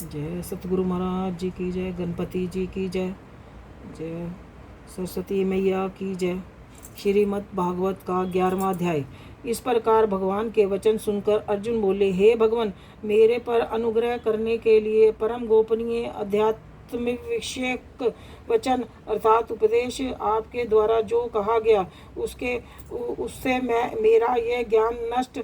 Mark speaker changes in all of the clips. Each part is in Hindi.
Speaker 1: जय सतगुरु महाराज जी की जय, गणपति जी की जय, जय सरस्वती मैया की जय। श्रीमद् भागवत का 11वां अध्याय। इस प्रकार भगवान के वचन सुनकर अर्जुन बोले, हे भगवान, मेरे पर अनुग्रह करने के लिए परम गोपनीय अध्यात्म विषयक वचन अर्थात उपदेश आपके द्वारा जो कहा गया उससे मेरा यह ज्ञान नष्ट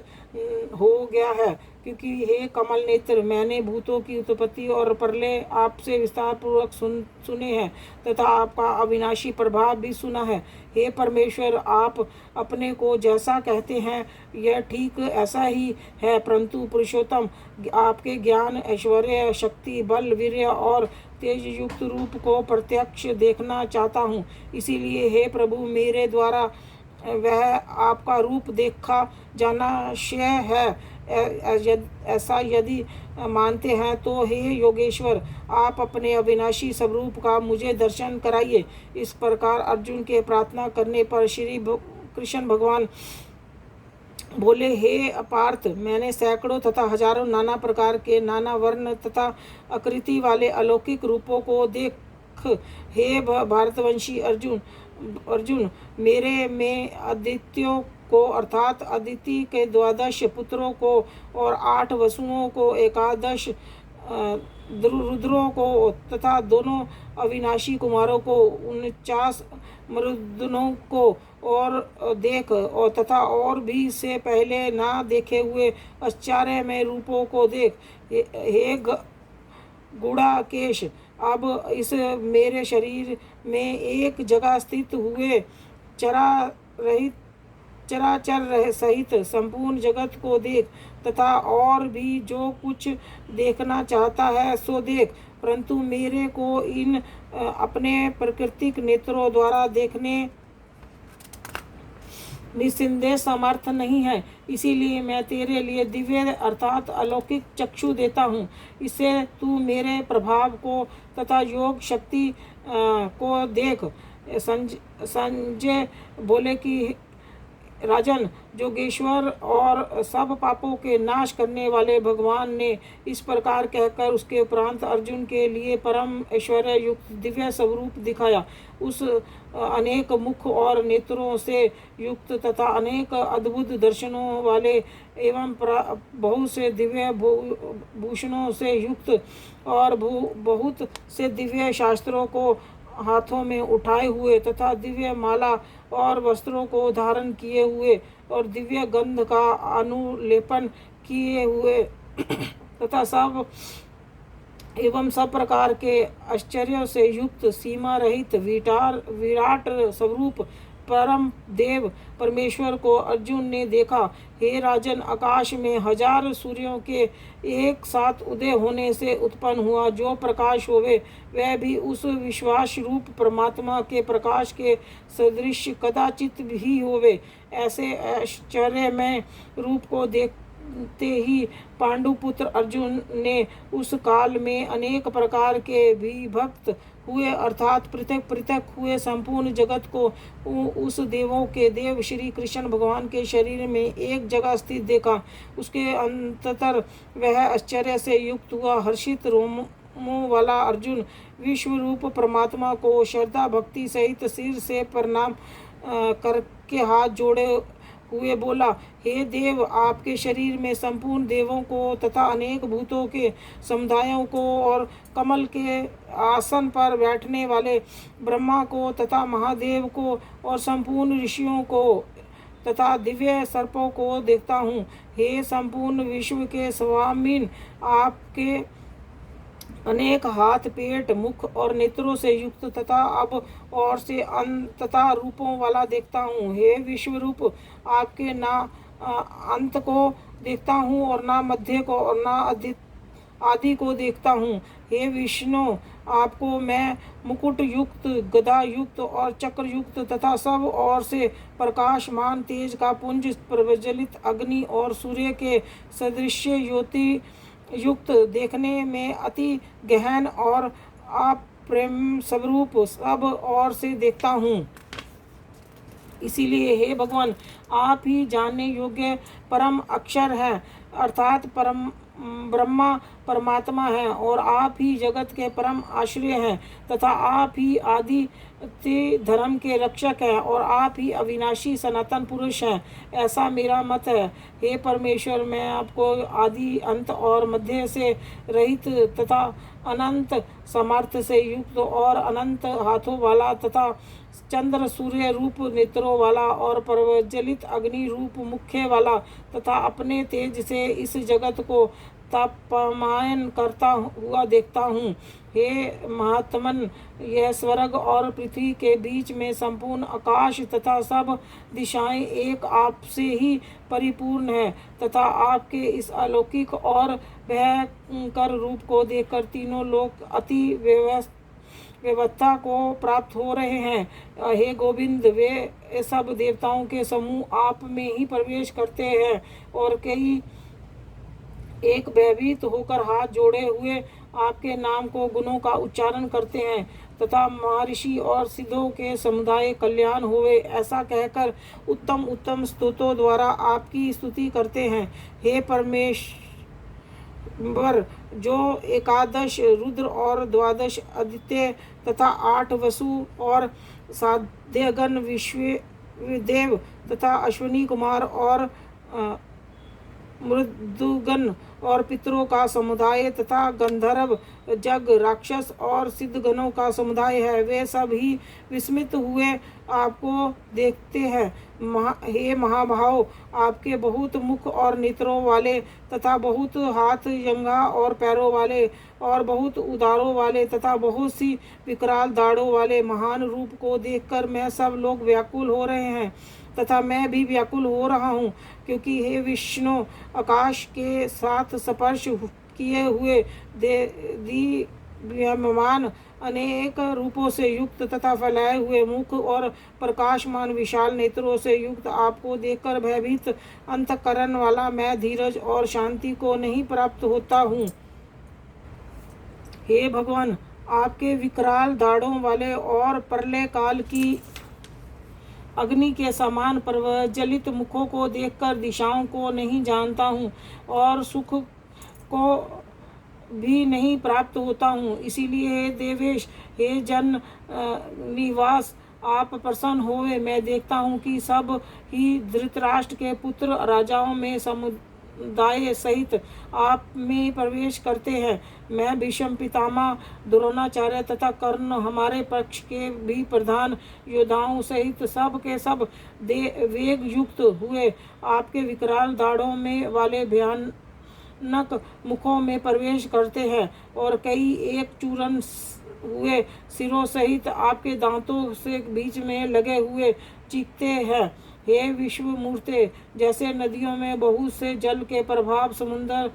Speaker 1: हो गया है। क्योंकि हे कमल नेत्र, मैंने भूतों की उत्पत्ति और प्रलय आपसे विस्तार पूर्वक सुने हैं तथा आपका अविनाशी प्रभाव भी सुना है। हे परमेश्वर, आप अपने को जैसा कहते हैं यह ठीक ऐसा ही है, परंतु पुरुषोत्तम, आपके ज्ञान, ऐश्वर्य, शक्ति, बल, वीर्य और तेज युक्त रूप को प्रत्यक्ष देखना चाहता हूँ। इसीलिए हे प्रभु, मेरे द्वारा वह आपका रूप देखा जाना श्रेय है। ऐसा यदि मानते हैं तो हे योगेश्वर, आप अपने अविनाशी स्वरूप का मुझे दर्शन कराइए। इस प्रकार अर्जुन के प्रार्थना करने पर श्री कृष्ण भगवान बोले, हे पार्थ, मैंने सैकड़ों तथा हजारों नाना प्रकार के, नाना वर्ण तथा आकृति वाले अलौकिक रूपों को देख। हे भारतवंशी अर्जुन, मेरे में आदित्यों को अर्थात अदिति के 12 पुत्रों को और 8 वसुओं को, 11 रुद्रों को तथा दोनों अविनाशी कुमारों को, 49 मरुदनों को और देख, और तथा और भी से पहले ना देखे हुए आश्चर्यमय रूपों को देख। हे गुड़ाकेश, अब इस मेरे शरीर में एक जगह स्थित हुए चराचर सहित संपूर्ण जगत को देख तथा और भी जो कुछ देखना चाहता है सो देख, परंतु मेरे को इन अपने प्राकृतिक नेत्रों द्वारा देखने निस्संदेह समर्थ नहीं है। इसीलिए मैं तेरे लिए दिव्य अर्थात अलौकिक चक्षु देता हूँ। इससे तू मेरे प्रभाव को तथा योग शक्ति को देख। संजय बोले कि राजन, जोगेश्वर और सब पापों के नाश करने वाले भगवान ने इस प्रकार कहकर उसके उपरांत अर्जुन के लिए परम ऐश्वर्य युक्त दिव्य स्वरूप दिखाया। उस अनेक मुख और नेत्रों से युक्त तथा अनेक अद्भुत दर्शनों वाले एवं बहुत से दिव्य भूषणों से युक्त और बहुत से दिव्य शास्त्रों को हाथों में उठाए हुए तथा दिव्य माला और वस्त्रों को धारण किए हुए और दिव्य गंध का अनुलेपन किए हुए तथा सब प्रकार के आश्चर्य से युक्त सीमा रहित विराट स्वरूप परम देव परमेश्वर को अर्जुन ने देखा। हे राजन, आकाश में 1000 सूर्यों के एक साथ उदय होने से उत्पन्न हुआ जो प्रकाश होवे, वह भी उस विश्वास रूप परमात्मा के प्रकाश के सदृश कदाचित भी होवे। ऐसे आश्चर्यमय रूप को देखते ही पांडुपुत्र अर्जुन ने उस काल में अनेक प्रकार के विभक्त हुए अर्थात पृथक पृथक हुए संपूर्ण जगत को उस देवों के देव श्री कृष्ण भगवान के शरीर में एक जगह स्थित देखा। उसके अंततर वह आश्चर्य से युक्त हुआ। हर्षित रोमों वाला अर्जुन विश्व रूप परमात्मा को श्रद्धा भक्ति सहित सिर से प्रणाम करके हाथ जोड़े हुए बोला, हे देव, आपके शरीर में संपूर्ण देवों को तथा अनेक भूतों के समुदायों को और कमल के आसन पर बैठने वाले ब्रह्मा को तथा महादेव को और संपूर्ण ऋषियों को तथा दिव्य सर्पों को देखता हूँ। हे संपूर्ण विश्व के स्वामीन, आपके अनेक हाथ, पेट, मुख और नेत्रों से युक्त तथा अब और से अनंतता रूपों वाला देखता हूँ। हे विश्व रूप, आपके ना अंत को देखता हूँ और ना मध्य को और ना आदि को देखता हूँ। हे विष्णु, आपको मैं मुकुट युक्त, गदा युक्त और चक्र युक्त तथा सब ओर से प्रकाशमान तेज का पुंज, प्रज्वलित अग्नि और सूर्य के सदृश ज्योति युक्त, देखने में अति गहन और अप्रेम स्वरूप सब ओर से देखता हूँ। इसीलिए हे भगवान, आप ही जानने योग्य परम अक्षर है अर्थात परम ब्रह्मा परमात्मा हैं और आप ही जगत के परम आश्रय हैं तथा आप ही आदि धर्म के रक्षक हैं और आप ही अविनाशी सनातन पुरुष हैं, ऐसा मेरा मत है। हे परमेश्वर, मैं आपको आदि अंत और मध्य से रहित तथा अनंत सामर्थ्य से युक्त और अनंत हाथों वाला तथा चंद्र सूर्य रूप नेत्रों वाला और प्रज्वलित अग्नि रूप मुख्य वाला तथा अपने तेज से इस जगत को तापमान करता हुआ देखता हूँ। हे महात्मन, यह स्वर्ग और पृथ्वी के बीच में संपूर्ण आकाश तथा सब दिशाएं एक आपसे ही परिपूर्ण है तथा आपके इस अलौकिक और भयंकर रूप को देखकर तीनों लोग अति व्यवस्था को प्राप्त हो रहे हैं। हे गोविंद, वे सब देवताओं के समूह आप में ही प्रवेश करते हैं और कई एक भयभीत होकर हाथ जोड़े हुए आपके नाम को गुणों का उच्चारण करते हैं तथा महर्षि और सिद्धों के समुदाय कल्याण होवे ऐसा कहकर उत्तम उत्तम स्तुतियों द्वारा आपकी स्तुति करते हैं। हे परमेश्वर, जो एकादश रुद्र और द्वादश आदित्य तथा 8 वसु और साध्यगण विश्वदेव तथा अश्विनी कुमार और मृदुगण और पितरों का समुदाय तथा गंधर्व जग राक्षस और सिद्धगणों का समुदाय है, वे सब ही विस्मित हुए आपको देखते हैं। हे महाभाव, आपके बहुत मुख और नेत्रों वाले तथा बहुत हाथ जंघा और पैरों वाले और बहुत उदारों वाले तथा बहुत सी विकराल दाढ़ों वाले महान रूप को देखकर मैं सब लोग व्याकुल हो रहे हैं तथा मैं भी व्याकुल हो रहा हूँ, क्योंकि हे विष्णु, आकाश के साथ स्पर्श किए हुए दीप्यमान अनेक रूपों से युक्त तथा फैलाए हुए मुख और प्रकाशमान विशाल नेत्रों से युक्त आपको देखकर भयभीत अंतःकरण वाला मैं धीरज और शांति को नहीं प्राप्त होता हूँ। हे भगवान, आपके विकराल दाढ़ों वाले और प्रलय काल की अग्नि के समान प्रज्वलित मुखों को देखकर दिशाओं को नहीं जानता हूँ और सुख को भी नहीं प्राप्त होता हूँ। इसीलिए हे देवेश, हे जन निवास, आप प्रसन्न होवे। मैं देखता हूँ कि सब ही धृतराष्ट्र के पुत्र राजाओं में समुदाय सहित आप में प्रवेश करते हैं। मैं भीष्म पितामह, द्रोणाचार्य तथा कर्ण, हमारे पक्ष के भी प्रधान योद्धाओं सहित सब के सब वेग युक्त हुए आपके विकराल दाढ़ों में वाले भयानक मुखों में प्रवेश करते हैं और कई एक चूर्ण हुए सिरों सहित आपके दांतों से बीच में लगे हुए चीखते हैं। हे विश्वमूर्ते, जैसे नदियों में बहुत से जल के प्रभाव समुद्र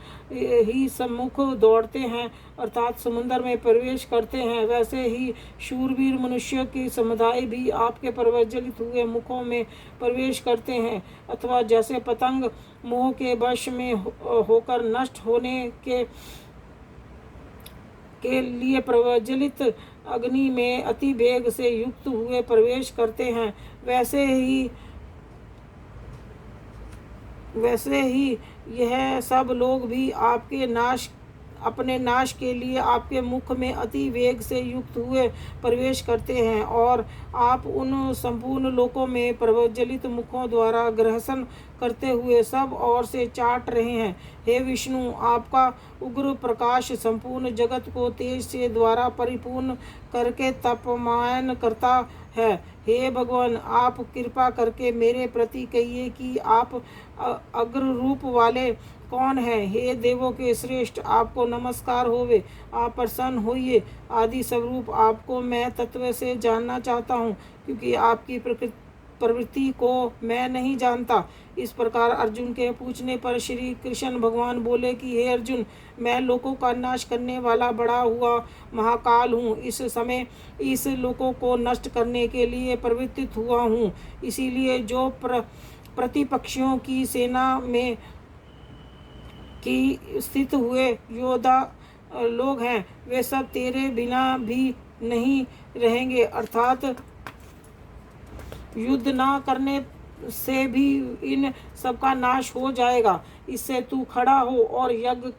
Speaker 1: ही सम्मुख दौड़ते हैं अर्थात समुद्र में प्रवेश करते हैं, वैसे ही शूरवीर मनुष्य की समुदाय भी आपके प्रज्वलित हुए मुखों में प्रवेश करते हैं, अथवा जैसे पतंग मोह के वश में होकर नष्ट होने के लिए प्रज्वलित अग्नि में अति वेग से युक्त हुए प्रवेश करते हैं, वैसे ही यह सब लोग भी अपने नाश के लिए आपके मुख में अति वेग से युक्त हुए प्रवेश करते हैं और आप उन संपूर्ण लोकों में प्रज्वलित मुखों द्वारा ग्रहण करते हुए सब ओर से चाट रहे हैं। हे विष्णु, आपका उग्र प्रकाश संपूर्ण जगत को तेज से द्वारा परिपूर्ण करके तापमान करता है। हे भगवान, आप कृपा करके मेरे प्रति कहिए कि आप अग्र रूप वाले कौन है। हे देवों के श्रेष्ठ, आपको नमस्कार होवे, आप प्रसन्न होइए। आदि स्वरूप आपको मैं तत्व से जानना चाहता हूँ, क्योंकि आपकी प्रवृत्ति को मैं नहीं जानता। इस प्रकार अर्जुन के पूछने पर श्री कृष्ण भगवान बोले कि हे अर्जुन, मैं लोकों का नाश करने वाला बड़ा हुआ महाकाल हूँ। इस समय इस लोकों को नष्ट करने के लिए प्रवृत्त हुआ हूँ। इसीलिए जो प्रतिपक्षियों की सेना में की स्थित हुए योद्धा लोग हैं, वे सब तेरे बिना भी नहीं रहेंगे, अर्थात युद्ध ना करने से भी इन सबका नाश हो जाएगा। इससे तू खड़ा हो और यज्ञ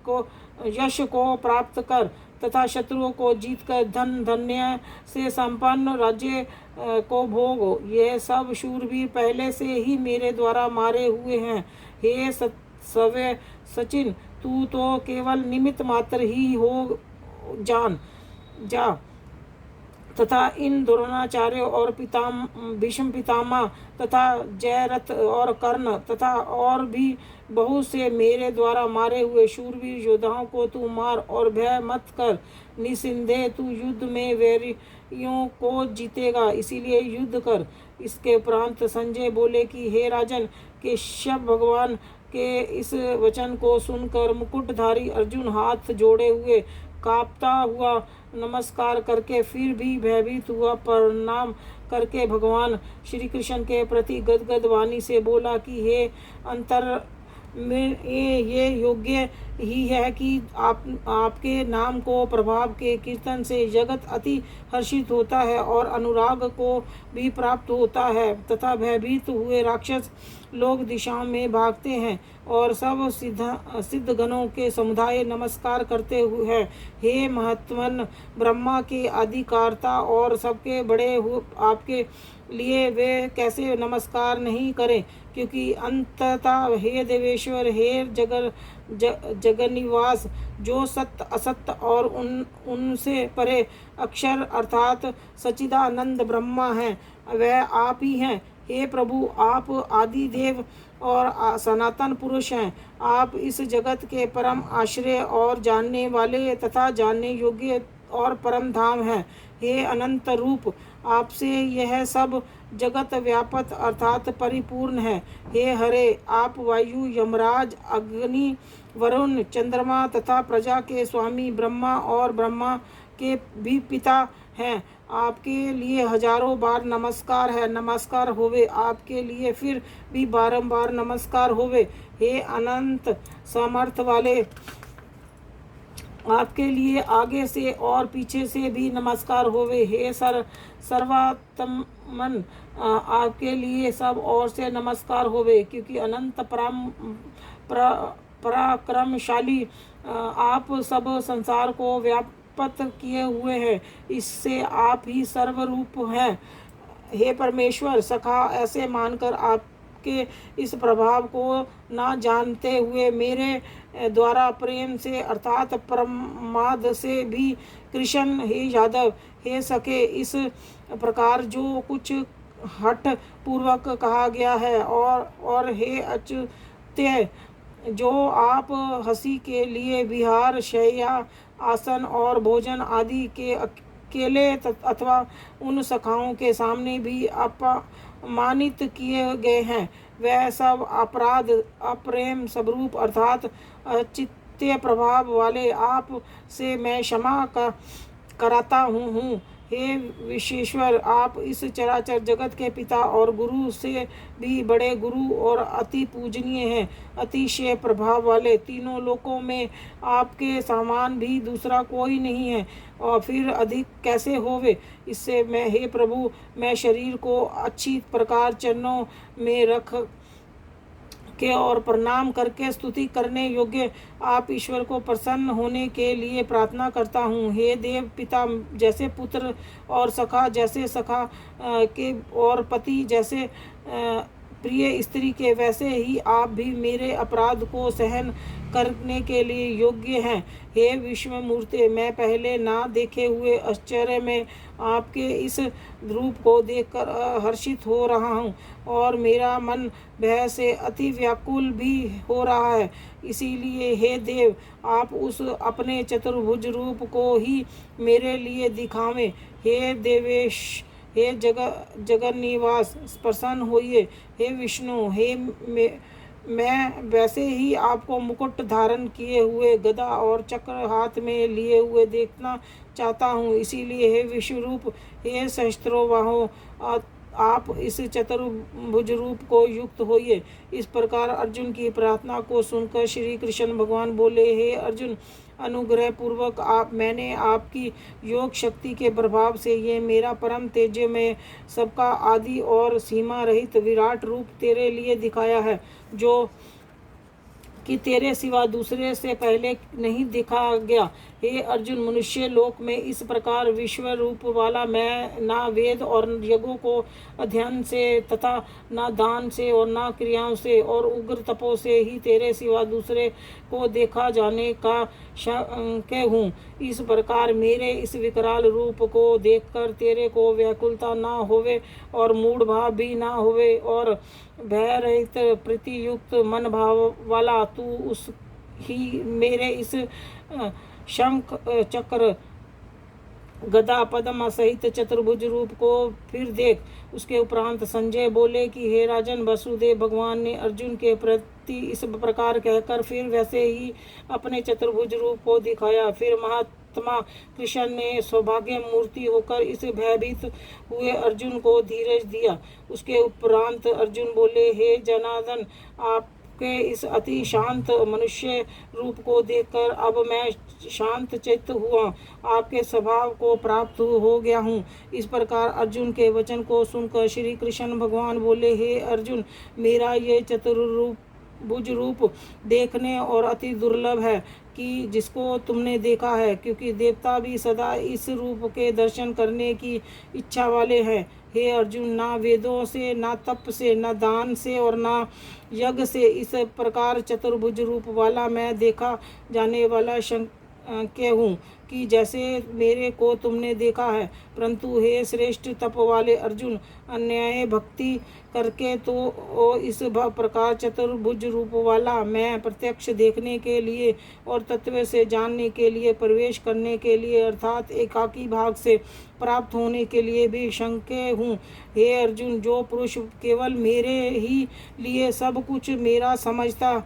Speaker 1: यश को प्राप्त कर तथा शत्रुओं को जीतकर धन धान्य से संपन्न राज्य को भोग। ये सब शूरवीर पहले से ही मेरे द्वारा मारे हुए हैं। हे सवे सचिन, तू तो केवल निमित्त मात्र ही हो जान जा तथा इन द्रोणाचार्य और भीष्म पितामह तथा जयरथ और कर्ण तथा और भी बहुत से मेरे द्वारा मारे हुए शूरवीर योद्धाओं को तू मार और भय मत कर। निसंदेह तू युद्ध में वैरियों को जीतेगा, इसीलिए युद्ध कर। इसके उपरांत संजय बोले कि हे राजन, केशव भगवान के इस वचन को सुनकर मुकुटधारी अर्जुन हाथ जोड़े हुए कांपता हुआ नमस्कार करके फिर भी भयभीत हुआ प्रणाम करके भगवान श्री कृष्ण के प्रति गदगद वाणी से बोला कि हे अंतर में ये योग्य ही है कि आपके नाम को प्रभाव के कीर्तन से जगत अति हर्षित होता है और अनुराग को भी प्राप्त होता है तथा भयभीत हुए राक्षस लोग दिशाओं में भागते हैं और सब सिद्ध गणों के समुदाय नमस्कार करते हुए हैं। हे महत्वन ब्रह्मा के आदिकारता और सबके बड़े आपके लिए वे कैसे नमस्कार नहीं करें, क्योंकि अंततः हे देवेश्वर, हे जगन्निवास, जो सत्य असत्य और उनसे परे अक्षर अर्थात सच्चिदानंद ब्रह्मा हैं, वह आप ही हैं। हे प्रभु, आप आदि देव और सनातन पुरुष हैं। आप इस जगत के परम आश्रय और जानने वाले तथा जानने योग्य और परम धाम हैं। हे अनंत रूप, आपसे यह सब जगत व्यापक अर्थात परिपूर्ण है। हे हरे, आप वायु, यमराज, अग्नि, वरुण, चंद्रमा तथा प्रजा के स्वामी ब्रह्मा और ब्रह्मा के भी पिता हैं। आपके लिए हजारों बार नमस्कार है, नमस्कार होवे। आपके लिए फिर भी बारंबार नमस्कार होवे। हे अनंत सामर्थ्य वाले, आपके लिए आगे से और पीछे से भी नमस्कार होवे। हे सर्वात्मन, आपके लिए सब ओर से नमस्कार होवे, क्योंकि अनंत पराक्रमशाली आप सब संसार को व्याप्त किए हुए हैं, इससे आप ही सर्वरूप हैं। हे परमेश्वर, सखा ऐसे मानकर आपके इस प्रभाव को ना जानते हुए मेरे द्वारा प्रेम से अर्थात प्रमाद से भी कृष्ण, हे यादव, हे सखे, इस प्रकार जो कुछ हठ पूर्वक कहा गया है और हे अच्युत्य, जो आप हंसी के लिए विहार, शय्या, आसन और भोजन आदि के अकेले अथवा उन सखाओं के सामने भी अपमानित किए गए हैं, वह सब अपराध अप्रेम स्वरूप अर्थात चित्तीय प्रभाव वाले आप से मैं क्षमा कराता हूँ। हे विश्वेश्वर, आप इस चराचर जगत के पिता और गुरु से भी बड़े गुरु और अति पूजनीय हैं, अतिशय प्रभाव वाले। तीनों लोकों में आपके समान भी दूसरा कोई नहीं है, और फिर अधिक कैसे होवे। इससे मैं, हे प्रभु, मैं शरीर को अच्छी प्रकार चरणों में रख के और प्रणाम करके स्तुति करने योग्य आप ईश्वर को प्रसन्न होने के लिए प्रार्थना करता हूँ। हे देव पिता जैसे पुत्र और सखा जैसे सखा के और पति जैसे प्रिय स्त्री के, वैसे ही आप भी मेरे अपराध को सहन करने के लिए योग्य हैं। हे विश्वमूर्ते, मैं पहले ना देखे हुए आश्चर्य में आपके इस रूप को देखकर हर्षित हो रहा हूँ और मेरा मन भय से अति व्याकुल भी हो रहा है। इसीलिए हे देव, आप उस अपने चतुर्भुज रूप को ही मेरे लिए दिखावें। हे देवेश, हे जगन्निवास, प्रसन्न होइए। हे विष्णु, हे मैं वैसे ही आपको मुकुट धारण किए हुए गदा और चक्र हाथ में लिए हुए देखना चाहता हूँ। इसीलिए हे विश्वरूप, हे सहस्त्रोबाहो, आप इस चतुर्भुज रूप को युक्त होइए। इस प्रकार अर्जुन की प्रार्थना को सुनकर श्री कृष्ण भगवान बोले, हे अर्जुन, अनुग्रह पूर्वक मैंने आपकी योग शक्ति के प्रभाव से ये मेरा परम तेज में सबका आदि और सीमा रहित विराट रूप तेरे लिए दिखाया है, जो कि तेरे सिवा दूसरे से पहले नहीं देखा गया। हे अर्जुन, मनुष्य लोक में इस प्रकार विश्व रूप वाला मैं ना वेद और यज्ञों को अध्ययन से तथा ना दान से और ना क्रियाओं से और उग्र तपों से ही तेरे सिवा दूसरे को देखा जाने का शंक्य हूँ। इस प्रकार मेरे इस विकराल रूप को देखकर तेरे को व्याकुलता ना होवे और मूढ़ भाव भी ना होवे और भय रहित प्रीति युक्त मन भाव वाला तू उस ही मेरे इस शंख चक्र गदा पद्म सहित चतुर्भुज रूप को फिर देख। उसके उपरांत संजय बोले कि हे राजन, वसुदेव भगवान ने अर्जुन के प्रति इस प्रकार कहकर फिर वैसे ही अपने चतुर्भुज रूप को दिखाया। फिर महात्मा कृष्ण ने सौभाग्य मूर्ति होकर इस भयभीत हुए अर्जुन को धीरज दिया। उसके उपरांत अर्जुन बोले, हे जनार्दन, आप के इस अति शांत मनुष्य रूप को देखकर अब मैं शांत चित्त हुआ, आपके स्वभाव को प्राप्त हो गया हूँ। इस प्रकार अर्जुन के वचन को सुनकर श्री कृष्ण भगवान बोले, हे अर्जुन, मेरा ये चतुर्भुज रूप देखने और अति दुर्लभ है कि जिसको तुमने देखा है, क्योंकि देवता भी सदा इस रूप के दर्शन करने की इच्छा वाले हैं। हे अर्जुन, ना वेदों से, ना तप से, ना दान से और ना यज्ञ से इस प्रकार चतुर्भुज रूप वाला मैं देखा जाने वाला शंक्य हूँ कि जैसे मेरे को तुमने देखा है। परंतु हे श्रेष्ठ तप वाले अर्जुन, अन्याय भक्ति करके तो इस प्रकार चतुर्भुज रूप वाला मैं प्रत्यक्ष देखने के लिए और तत्व से जानने के लिए, प्रवेश करने के लिए अर्थात एकाकी भाग से प्राप्त होने के लिए भी शंक्य हूँ। हे अर्जुन, जो पुरुष केवल मेरे ही लिए सब कुछ मेरा समझता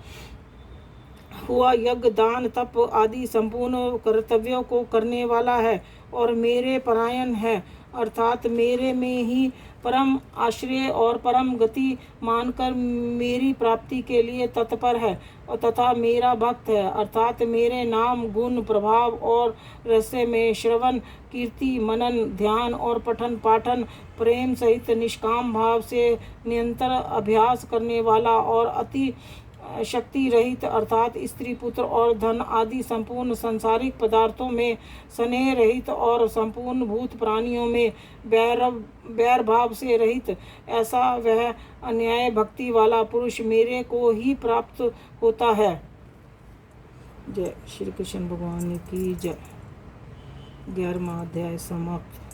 Speaker 1: हुआ यज्ञ दान तप आदि संपूर्ण कर्तव्यों को करने वाला है और मेरे परायण है, अर्थात मेरे में ही परम आश्रय और परम गति मानकर मेरी प्राप्ति के लिए तत्पर है और तथा मेरा भक्त है, अर्थात मेरे नाम गुण प्रभाव और रहस्य में श्रवण कीर्ति मनन ध्यान और पठन पाठन प्रेम सहित निष्काम भाव से निरंतर अभ्यास करने वाला और अति शक्ति रहित अर्थात स्त्री पुत्र और धन आदि संपूर्ण सांसारिक पदार्थों में स्नेह रहित और संपूर्ण भूत प्राणियों में बैर भाव से रहित, ऐसा वह अन्याय भक्ति वाला पुरुष मेरे को ही प्राप्त होता है। जय श्री कृष्ण भगवान की जय। 11वां अध्याय समाप्त।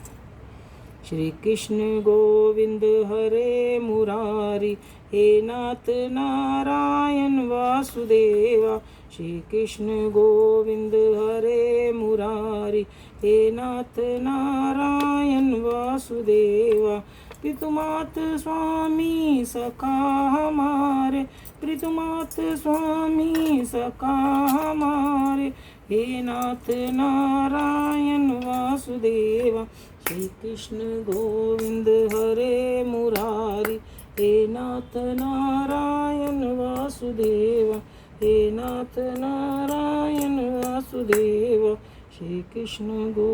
Speaker 1: श्री कृष्ण गोविंद हरे मुरारी, हे नाथ नारायण वासुदेवा। श्री कृष्ण गोविंद हरे मुरारी, हे नाथ नारायण वासुदेवा। पितुमात स्वामी सखा हमारे, पितुमात स्वामी सखा हमारे, हे नाथ नारायण वासुदेवा। श्री कृष्ण गोविंद हरे मुरारी, हे नाथ नारायण वासुदेवा, हे नाथ नारायण वासुदेवा। श्री कृष्ण गो